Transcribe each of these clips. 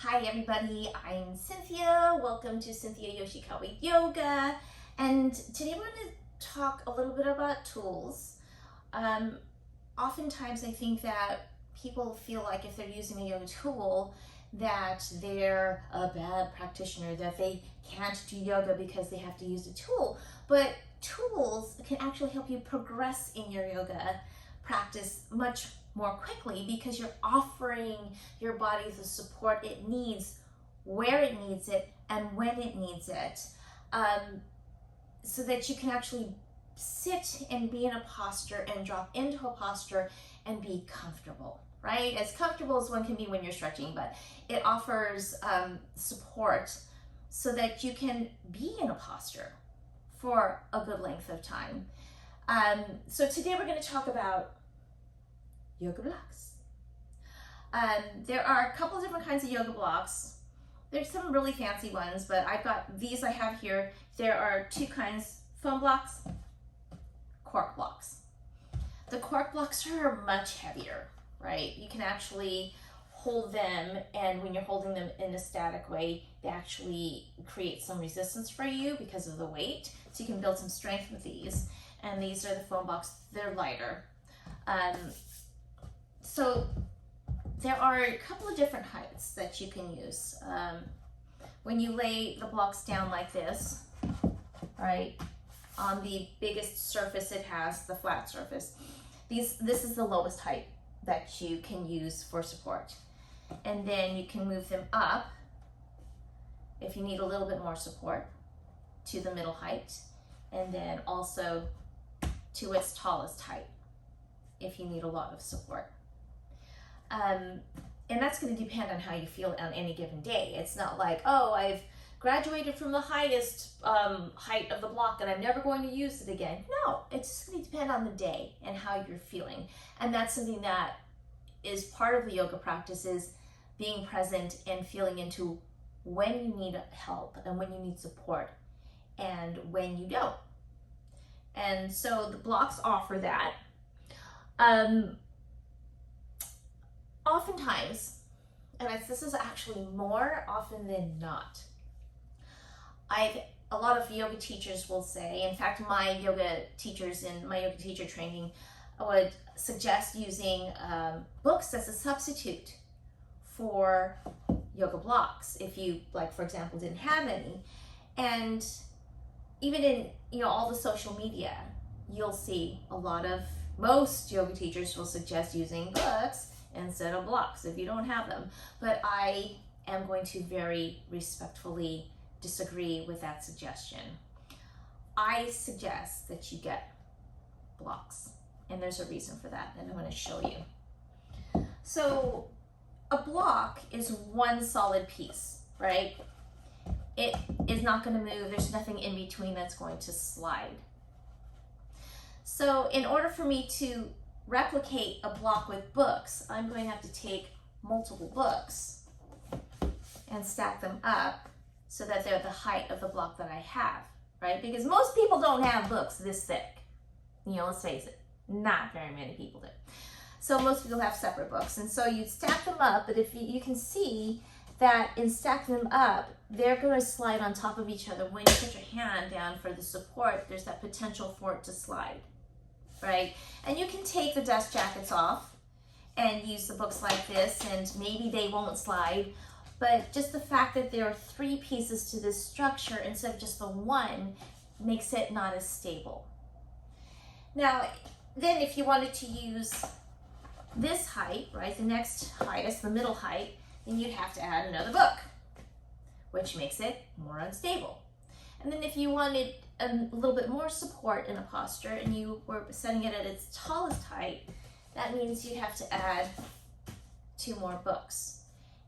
Hi everybody, I'm Cynthia. Welcome to Cynthia Yoshikawa Yoga. And today we're going to talk a little bit about tools. Oftentimes I think that people feel like if they're using a yoga tool that they're a bad practitioner, that they can't do yoga because they have to use a tool. But tools can actually help you progress in your yoga practice much more quickly because you're offering your body the support it needs, where it needs it, and when it needs it, so that you can actually sit and be in a posture and drop into a posture and be comfortable, right? As comfortable as one can be when you're stretching, but it offers support so that you can be in a posture for a good length of time. So today we're going to talk about yoga blocks. There are a couple of different kinds of yoga blocks. There's some really fancy ones, but I've got these I have here. There are two kinds: foam blocks, cork blocks. The cork blocks are much heavier, right? You can actually hold them, and when you're holding them in a static way, they actually create some resistance for you because of the weight. So you can build some strength with these. And these are the foam blocks. They're lighter. So there are a couple of different heights that you can use. When you lay the blocks down like this, right, on the biggest surface it has, the flat surface, this is the lowest height that you can use for support. And then you can move them up if you need a little bit more support to the middle height, and then also to its tallest height if you need a lot of support. And that's going to depend on how you feel on any given day. It's not like, oh, I've graduated from the highest height of the block and I'm never going to use it again. No, it's just going to depend on the day and how you're feeling. And that's something that is part of the yoga practice, is being present and feeling into when you need help and when you need support and when you don't. And so the blocks offer that. Oftentimes, and this is actually more often than not, a lot of yoga teachers will say, in fact, my yoga teachers in my yoga teacher training would suggest using books as a substitute for yoga blocks if you, like, for example, didn't have any. And even in all the social media, you'll see most yoga teachers will suggest using books instead of blocks if you don't have them. But I am going to very respectfully disagree with that suggestion. I suggest that you get blocks, and there's a reason for that, and I'm going to show you. So a block is one solid piece, right? It is not going to move. There's nothing in between that's going to slide. So in order for me to replicate a block with books, I'm going to have to take multiple books and stack them up so that they're the height of the block that I have, right? Because most people don't have books this thick. Let's face it, not very many people do. So most people have separate books. And so you stack them up, but if you can see that in stacking them up, they're going to slide on top of each other. When you put your hand down for the support, there's that potential for it to slide, right? And you can take the dust jackets off and use the books like this, and maybe they won't slide, but just the fact that there are three pieces to this structure instead of just the one makes it not as stable. Now, then if you wanted to use this height, right, the next highest, the middle height, then you'd have to add another book, which makes it more unstable. And then if you wanted a little bit more support in a posture and you were setting it at its tallest height, that means you'd have to add two more books.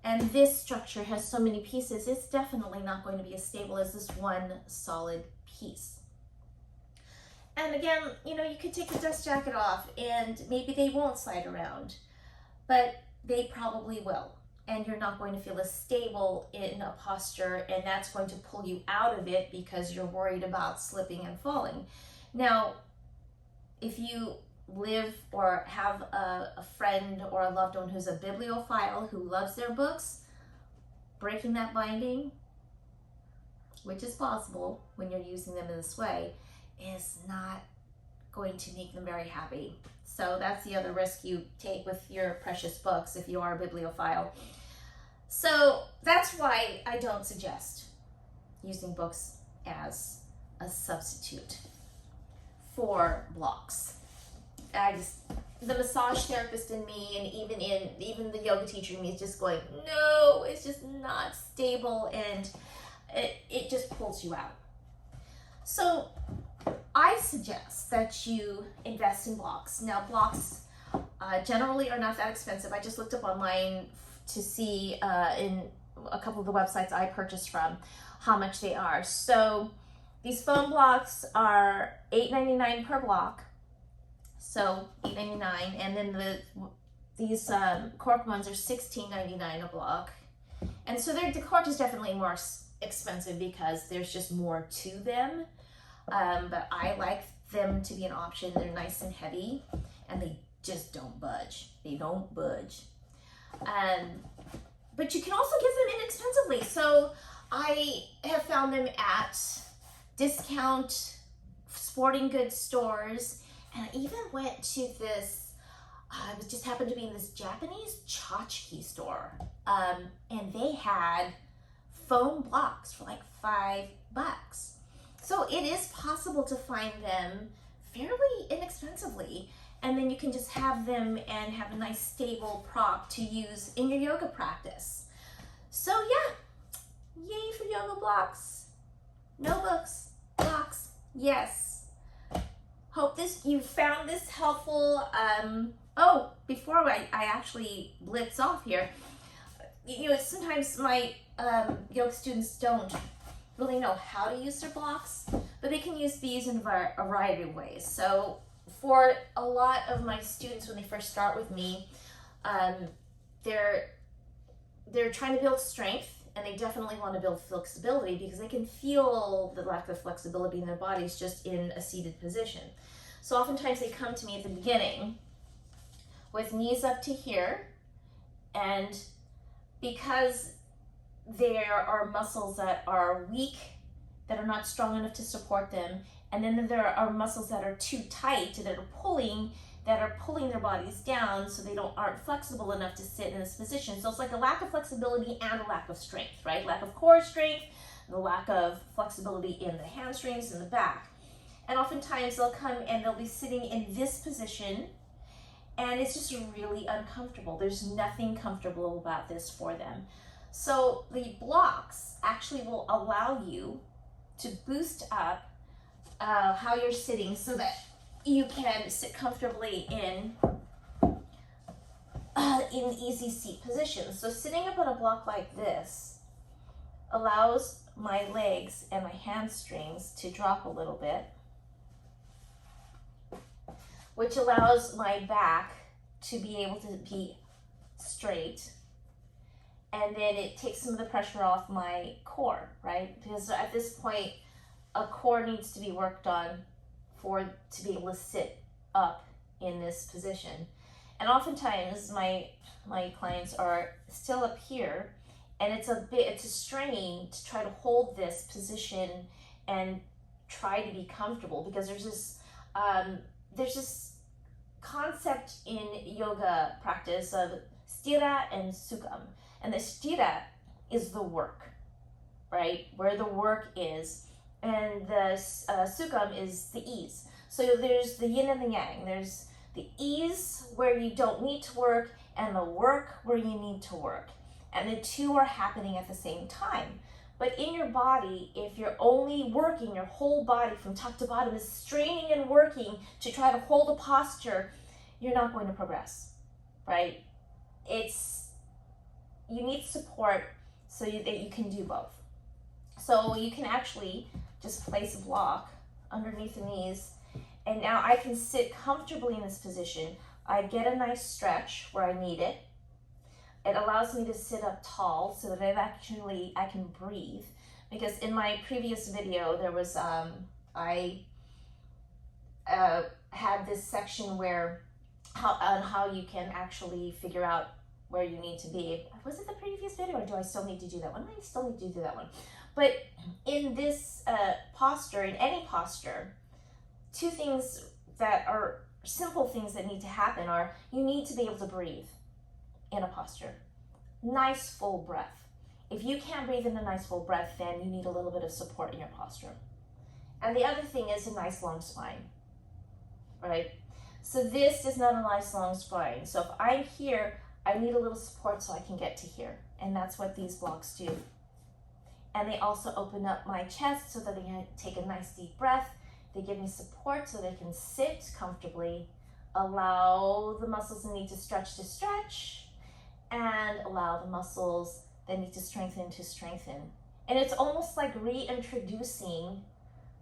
And this structure has so many pieces, it's definitely not going to be as stable as this one solid piece. And again, you could take the dust jacket off and maybe they won't slide around, but they probably will. And you're not going to feel as stable in a posture, and that's going to pull you out of it because you're worried about slipping and falling. Now, if you live or have a friend or a loved one who's a bibliophile who loves their books, breaking that binding, which is possible when you're using them in this way, is not going to make them very happy. So that's the other risk you take with your precious books if you are a bibliophile. So that's why I don't suggest using books as a substitute for blocks. The massage therapist in me, and even the yoga teacher in me, is just going, no, it's just not stable, and it just pulls you out. So I suggest that you invest in blocks. Now, blocks generally are not that expensive. I just looked up online to see in a couple of the websites I purchased from how much they are. So these foam blocks are $8.99 per block. So $8.99, and then these cork ones are $16.99 a block. And so the cork is definitely more expensive because there's just more to them. But I like them to be an option. They're nice and heavy, and they just don't budge. They don't budge. But you can also get them inexpensively. So I have found them at discount sporting goods stores. And I even went to this, it just happened to be in this Japanese tchotchke store. And they had foam blocks for like $5. So it is possible to find them fairly inexpensively. And then you can just have them and have a nice stable prop to use in your yoga practice. So yeah, yay for yoga blocks. No books, blocks, yes. Hope you found this helpful. Before I actually blitz off here, sometimes my yoga students don't really know how to use their blocks, but they can use these in a variety of ways. So for a lot of my students, when they first start with me, they're trying to build strength, and they definitely want to build flexibility because they can feel the lack of flexibility in their bodies just in a seated position. So oftentimes they come to me at the beginning with knees up to here, and because there are muscles that are weak, that are not strong enough to support them, and then there are muscles that are too tight, that are pulling their bodies down, so they aren't flexible enough to sit in this position. So it's like a lack of flexibility and a lack of strength, right? Lack of core strength, the lack of flexibility in the hamstrings and the back. And oftentimes they'll come and they'll be sitting in this position, and it's just really uncomfortable. There's nothing comfortable about this for them. So the blocks actually will allow you to boost up how you're sitting so that you can sit comfortably in easy seat positions. So sitting up on a block like this allows my legs and my hamstrings to drop a little bit, which allows my back to be able to be straight. And then it takes some of the pressure off my core, right? Because at this point, a core needs to be worked on to be able to sit up in this position. And oftentimes my clients are still up here, and it's a strain to try to hold this position and try to be comfortable, because there's this concept in yoga practice of sthira and sukham. And the sthira is the work, right? Where the work is. And the sukham is the ease. So there's the yin and the yang. There's the ease where you don't need to work, and the work where you need to work. And the two are happening at the same time. But in your body, if you're only working, your whole body from top to bottom is straining and working to try to hold a posture, you're not going to progress, right? You need support so that you can do both. So you can actually just place a block underneath the knees, and now I can sit comfortably in this position. I get a nice stretch where I need it. It allows me to sit up tall so that I can breathe. Because in my previous video, there was, I had this section where how you can actually figure out where you need to be. Was it the previous video, or do I still need to do that one? I still need to do that one. But in this posture, in any posture, two things that are simple things that need to happen are you need to be able to breathe in a posture. Nice full breath. If you can't breathe in a nice full breath, then you need a little bit of support in your posture. And the other thing is a nice long spine, right? So this is not a nice long spine. So if I'm here, I need a little support so I can get to here. And that's what these blocks do. And they also open up my chest so that I can take a nice deep breath. They give me support so they can sit comfortably, allow the muscles that need to stretch, and allow the muscles that need to strengthen. And it's almost like reintroducing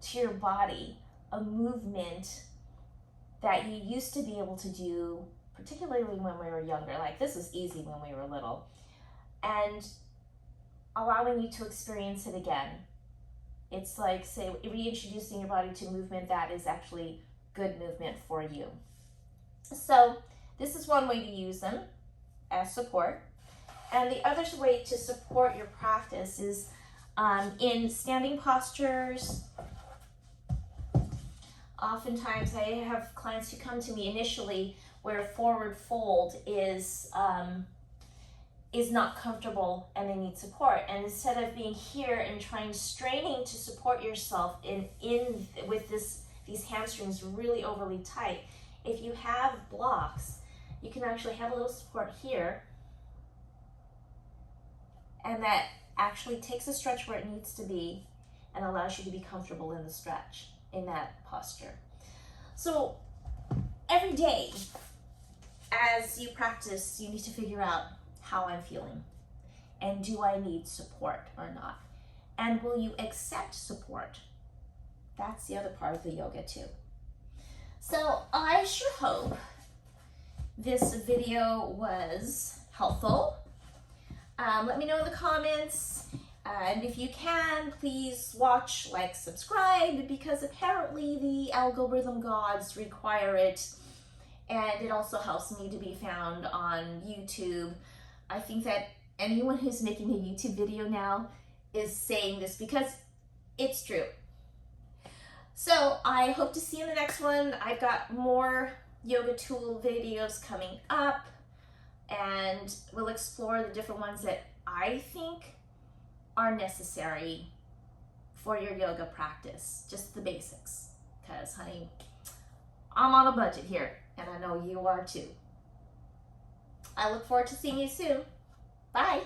to your body a movement that you used to be able to do, particularly when we were younger. Like, this was easy when we were little. And allowing you to experience it again. It's like, say, reintroducing your body to movement that is actually good movement for you. So this is one way to use them as support. And the other way to support your practice is in standing postures. Oftentimes I have clients who come to me initially where forward fold is not comfortable and they need support. And instead of being here and straining to support yourself with these hamstrings really overly tight, if you have blocks, you can actually have a little support here, and that actually takes a stretch where it needs to be and allows you to be comfortable in the stretch, in that posture. So every day as you practice, you need to figure out how I'm feeling, and do I need support or not, and will you accept support? That's the other part of the yoga too. So I sure hope this video was helpful. Let me know in the comments, and if you can, please watch, like, subscribe, because apparently the algorithm gods require it, and it also helps me to be found on YouTube. I think that anyone who's making a YouTube video now is saying this because it's true. So I hope to see you in the next one. I've got more yoga tool videos coming up, and we'll explore the different ones that I think are necessary for your yoga practice. Just the basics, because honey, I'm on a budget here, and I know you are too. I look forward to seeing you soon. Bye.